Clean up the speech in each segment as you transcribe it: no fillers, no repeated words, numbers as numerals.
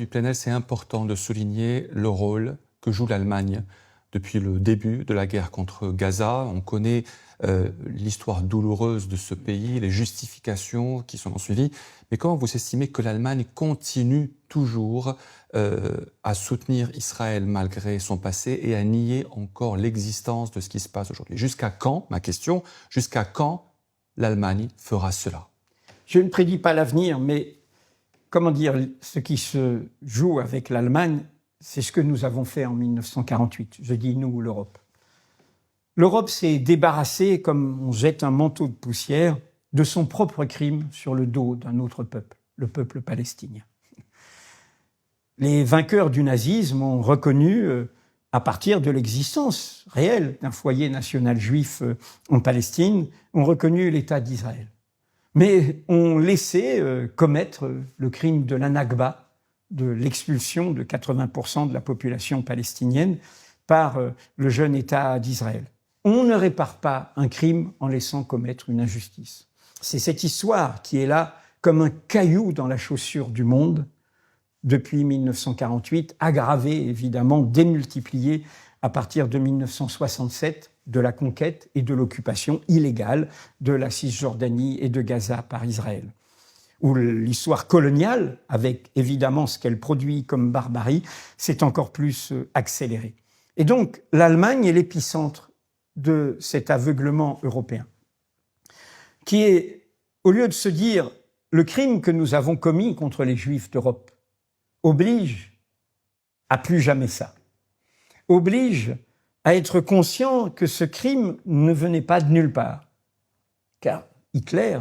Plenel, c'est important de souligner le rôle que joue l'Allemagne depuis le début de la guerre contre Gaza. On connaît l'histoire douloureuse de ce pays, les justifications qui sont en suivi. Mais comment vous estimez que l'Allemagne continue toujours à soutenir Israël malgré son passé et à nier encore l'existence de ce qui se passe aujourd'hui? Jusqu'à quand, ma question, jusqu'à quand l'Allemagne fera cela? Je ne prédis pas l'avenir, mais comment dire, ce qui se joue avec l'Allemagne, c'est ce que nous avons fait en 1948. Je dis nous, l'Europe. L'Europe s'est débarrassée, comme on jette un manteau de poussière, de son propre crime sur le dos d'un autre peuple, le peuple palestinien. Les vainqueurs du nazisme ont reconnu, à partir de l'existence réelle d'un foyer national juif en Palestine, ont reconnu l'État d'Israël. Mais ont laissé commettre le crime de la Nakba, de l'expulsion de 80% de la population palestinienne par le jeune État d'Israël. On ne répare pas un crime en laissant commettre une injustice. C'est cette histoire qui est là comme un caillou dans la chaussure du monde depuis 1948, aggravée évidemment, démultipliée à partir de 1967, de la conquête et de l'occupation illégale de la Cisjordanie et de Gaza par Israël, où l'histoire coloniale, avec évidemment ce qu'elle produit comme barbarie, s'est encore plus accélérée. Et donc, l'Allemagne est l'épicentre de cet aveuglement européen, qui est, au lieu de se dire « le crime que nous avons commis contre les Juifs d'Europe oblige à plus jamais ça », oblige à être conscient que ce crime ne venait pas de nulle part. Car Hitler,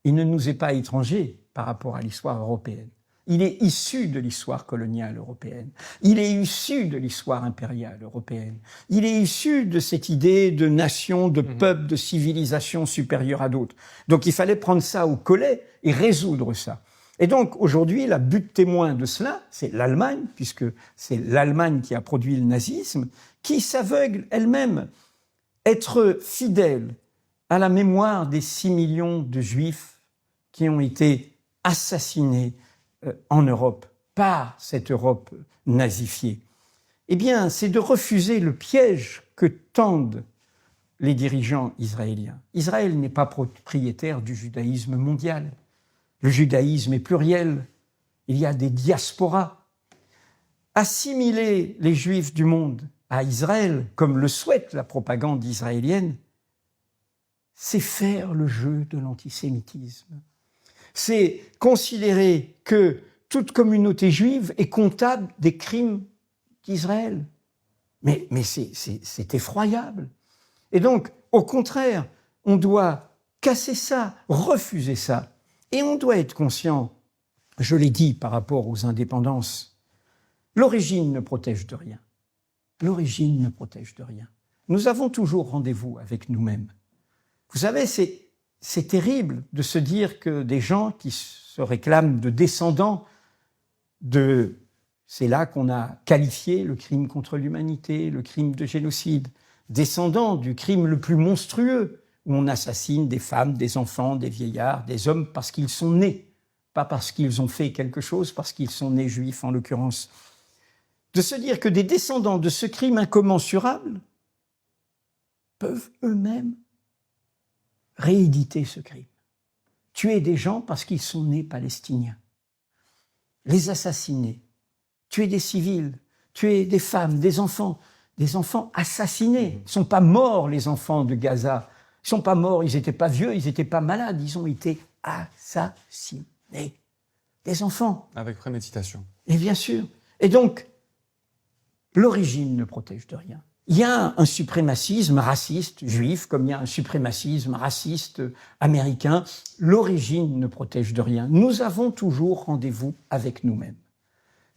il ne nous est pas étranger par rapport à l'histoire européenne. Il est issu de l'histoire coloniale européenne. Il est issu de l'histoire impériale européenne. Il est issu de cette idée de nation, de peuple, de civilisation supérieure à d'autres. Donc il fallait prendre ça au collet et résoudre ça. Et donc aujourd'hui, la butte témoin de cela, c'est l'Allemagne, puisque c'est l'Allemagne qui a produit le nazisme, qui s'aveugle elle-même. Être fidèle à la mémoire des 6 millions de Juifs qui ont été assassinés en Europe, par cette Europe nazifiée, eh bien, c'est de refuser le piège que tendent les dirigeants israéliens. Israël n'est pas propriétaire du judaïsme mondial. Le judaïsme est pluriel. Il y a des diasporas. Assimiler les Juifs du monde à Israël, comme le souhaite la propagande israélienne, c'est faire le jeu de l'antisémitisme. C'est considérer que toute communauté juive est comptable des crimes d'Israël. Mais c'est effroyable. Et donc, au contraire, on doit casser ça, refuser ça. Et on doit être conscient, je l'ai dit par rapport aux indépendances, l'origine ne protège de rien. L'origine ne protège de rien. Nous avons toujours rendez-vous avec nous-mêmes. Vous savez, c'est terrible de se dire que des gens qui se réclament de descendants c'est là qu'on a qualifié le crime contre l'humanité, le crime de génocide, descendants du crime le plus monstrueux, où on assassine des femmes, des enfants, des vieillards, des hommes parce qu'ils sont nés, pas parce qu'ils ont fait quelque chose, parce qu'ils sont nés juifs en l'occurrence. De se dire que des descendants de ce crime incommensurable peuvent eux-mêmes rééditer ce crime. Tuer des gens parce qu'ils sont nés palestiniens. Les assassiner. Tuer des civils. Tuer des femmes, des enfants assassinés. Ils ne sont pas morts, les enfants de Gaza. Ils ne sont pas morts, ils n'étaient pas vieux, ils n'étaient pas malades. Ils ont été assassinés. Des enfants. Avec préméditation. Et bien sûr. Et donc, l'origine ne protège de rien. Il y a un suprémacisme raciste juif, comme il y a un suprémacisme raciste américain. L'origine ne protège de rien. Nous avons toujours rendez-vous avec nous-mêmes.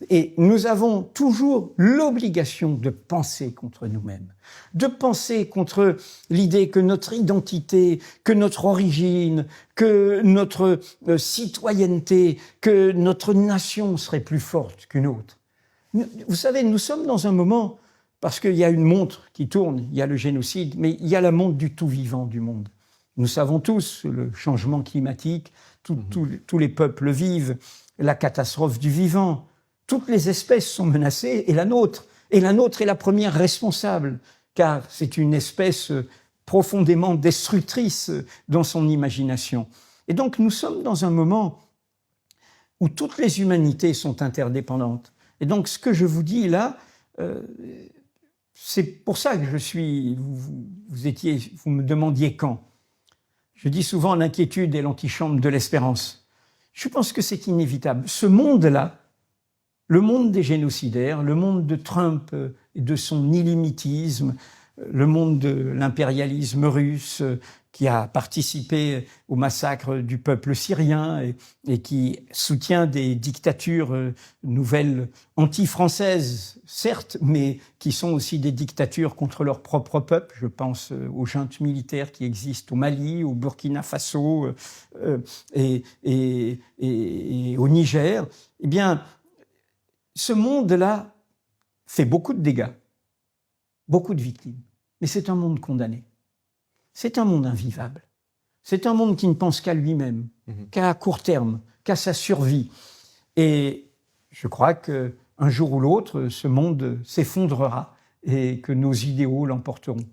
Et nous avons toujours l'obligation de penser contre nous-mêmes, de penser contre l'idée que notre identité, que notre origine, que notre citoyenneté, que notre nation serait plus forte qu'une autre. Vous savez, nous sommes dans un moment, parce qu'il y a une montre qui tourne, il y a le génocide, mais il y a la montre du tout vivant du monde. Nous savons tous le changement climatique, tous les peuples vivent, la catastrophe du vivant. toutes les espèces sont menacées, et la nôtre est la première responsable, car c'est une espèce profondément destructrice dans son imagination. Et donc nous sommes dans un moment où toutes les humanités sont interdépendantes. Et donc ce que je vous dis là, c'est pour ça que je suis... Vous me demandiez quand. Je dis souvent l'inquiétude est l'antichambre de l'espérance. Je pense que c'est inévitable. Ce monde-là, le monde des génocidaires, le monde de Trump et de son illimitisme, le monde de l'impérialisme russe qui a participé au massacre du peuple syrien et qui soutient des dictatures nouvelles anti-françaises, certes, mais qui sont aussi des dictatures contre leur propre peuple. Je pense aux juntes militaires qui existent au Mali, au Burkina Faso et au Niger. Eh bien, ce monde-là fait beaucoup de dégâts, beaucoup de victimes. Mais c'est un monde condamné. C'est un monde invivable. C'est un monde qui ne pense qu'à lui-même, qu'à court terme, qu'à sa survie. Et je crois qu'un jour ou l'autre, ce monde s'effondrera et que nos idéaux l'emporteront.